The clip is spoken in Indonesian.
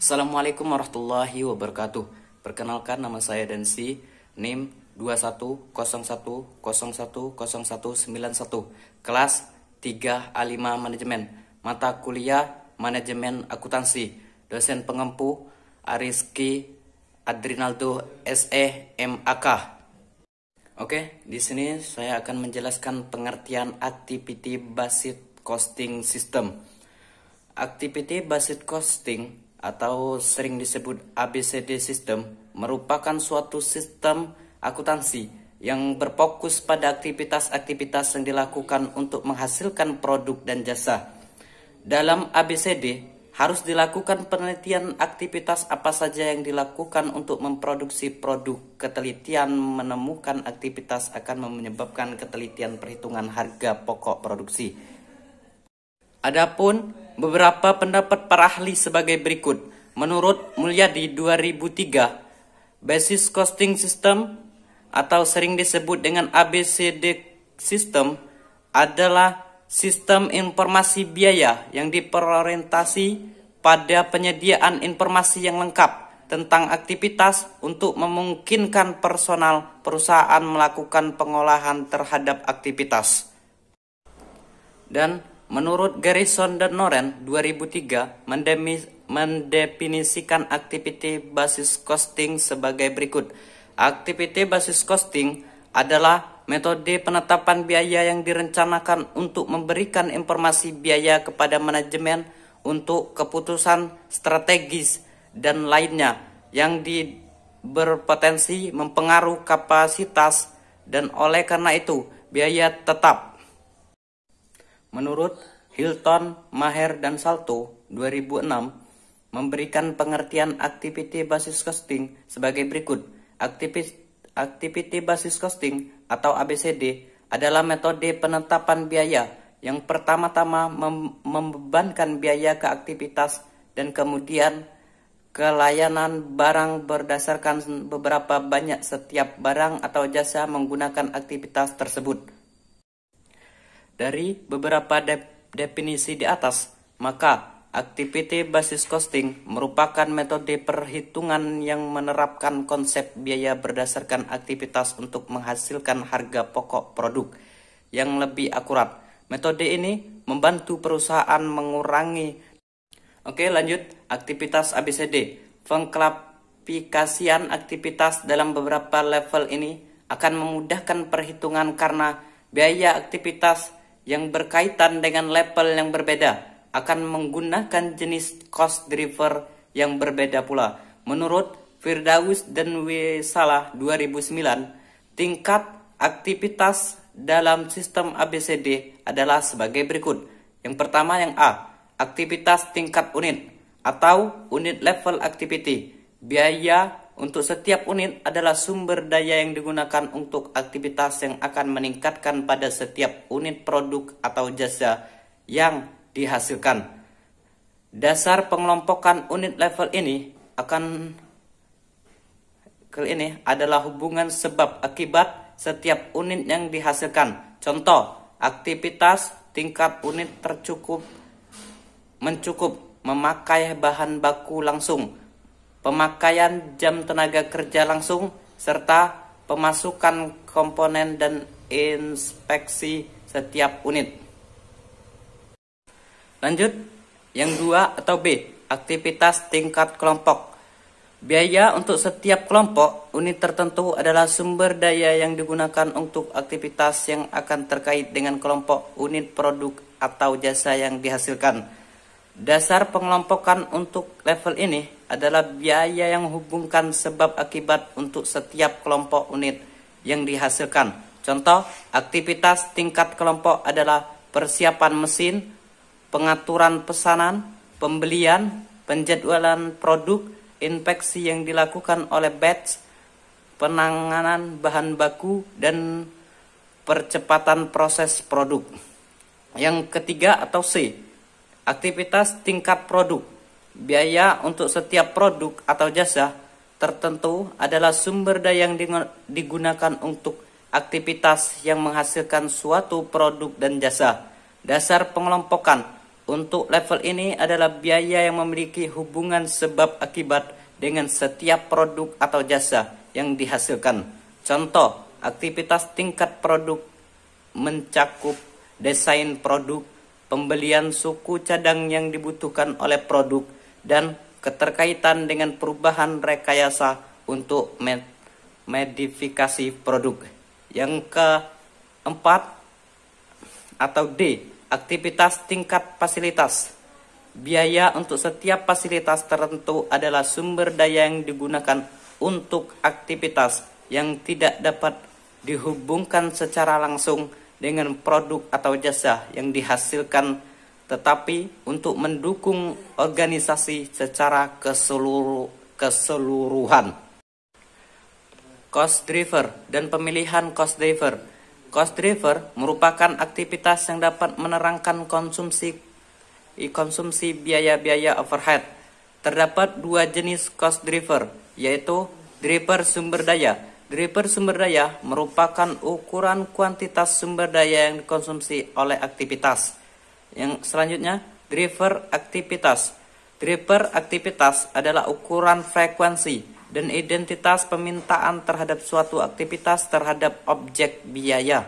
Assalamualaikum warahmatullahi wabarakatuh. Perkenalkan, nama saya Dansi, NIM 2101010191, kelas 3A5 Manajemen, mata kuliah Manajemen Akuntansi, dosen pengempu Ariski Adrinaldo SE MAK. Oke, di sini saya akan menjelaskan pengertian Activity Based Costing System. Activity Based Costing atau sering disebut ABCD System merupakan suatu sistem akuntansi yang berfokus pada aktivitas-aktivitas yang dilakukan untuk menghasilkan produk dan jasa. Dalam ABCD harus dilakukan penelitian aktivitas apa saja yang dilakukan untuk memproduksi produk. Ketelitian menemukan aktivitas akan menyebabkan ketelitian perhitungan harga pokok produksi. Adapun beberapa pendapat para ahli sebagai berikut. Menurut Mulyadi 2003, Basis Costing System atau sering disebut dengan ABCD System adalah sistem informasi biaya yang diperorientasi pada penyediaan informasi yang lengkap tentang aktivitas untuk memungkinkan personal perusahaan melakukan pengolahan terhadap aktivitas. Dan menurut Garrison dan Noren 2003 mendefinisikan activity basis costing sebagai berikut. Activity basis costing adalah metode penetapan biaya yang direncanakan untuk memberikan informasi biaya kepada manajemen untuk keputusan strategis dan lainnya yang berpotensi mempengaruhi kapasitas dan oleh karena itu biaya tetap. Menurut Hilton, Maher, dan Salto 2006 memberikan pengertian activity basis costing sebagai berikut. Activity basis costing atau ABCD adalah metode penetapan biaya yang pertama-tama membebankan biaya ke aktivitas dan kemudian ke layanan barang berdasarkan beberapa banyak setiap barang atau jasa menggunakan aktivitas tersebut. Dari beberapa definisi di atas, maka activity basis costing merupakan metode perhitungan yang menerapkan konsep biaya berdasarkan aktivitas untuk menghasilkan harga pokok produk yang lebih akurat. Metode ini membantu perusahaan mengurangi. Oke, lanjut. Aktivitas ABCD. Pengklasifikasian aktivitas dalam beberapa level ini akan memudahkan perhitungan karena biaya aktivitas yang berkaitan dengan level yang berbeda akan menggunakan jenis cost driver yang berbeda pula. Menurut Firdaus dan Wisalah 2009, tingkat aktivitas dalam sistem ABCD adalah sebagai berikut. Yang pertama yang A, aktivitas tingkat unit atau unit level activity. Biaya untuk setiap unit adalah sumber daya yang digunakan untuk aktivitas yang akan meningkatkan pada setiap unit produk atau jasa yang dihasilkan. Dasar pengelompokan unit level ini adalah hubungan sebab akibat setiap unit yang dihasilkan. Contoh, aktivitas tingkat unit mencukup memakai bahan baku langsung, pemakaian jam tenaga kerja langsung, serta pemasukan komponen dan inspeksi setiap unit. Lanjut, yang 2 atau B, aktivitas tingkat kelompok. Biaya untuk setiap kelompok unit tertentu adalah sumber daya yang digunakan untuk aktivitas yang akan terkait dengan kelompok unit produk atau jasa yang dihasilkan. Dasar pengelompokan untuk level ini adalah biaya yang hubungkan sebab akibat untuk setiap kelompok unit yang dihasilkan. Contoh, aktivitas tingkat kelompok adalah persiapan mesin, pengaturan pesanan, pembelian, penjadwalan produk, inspeksi yang dilakukan oleh batch, penanganan bahan baku, dan percepatan proses produk. Yang ketiga atau C, aktivitas tingkat produk. Biaya untuk setiap produk atau jasa tertentu adalah sumber daya yang digunakan untuk aktivitas yang menghasilkan suatu produk dan jasa. Dasar pengelompokan Untuk level ini adalah biaya yang memiliki hubungan sebab akibat dengan setiap produk atau jasa yang dihasilkan. Contoh, aktivitas tingkat produk mencakup desain produk, pembelian suku cadang yang dibutuhkan oleh produk, dan keterkaitan dengan perubahan rekayasa untuk modifikasi produk. Yang keempat atau D, aktivitas tingkat fasilitas. Biaya untuk setiap fasilitas tertentu adalah sumber daya yang digunakan untuk aktivitas yang tidak dapat dihubungkan secara langsung dengan produk atau jasa yang dihasilkan, tetapi untuk mendukung organisasi secara keseluruhan. Cost driver dan pemilihan cost driver. Cost driver merupakan aktivitas yang dapat menerangkan konsumsi biaya-biaya overhead. Terdapat dua jenis cost driver, yaitu driver sumber daya. Driver sumber daya merupakan ukuran kuantitas sumber daya yang dikonsumsi oleh aktivitas. Yang selanjutnya, driver aktivitas. Driver aktivitas adalah ukuran frekuensi dan identitas permintaan terhadap suatu aktivitas terhadap objek biaya.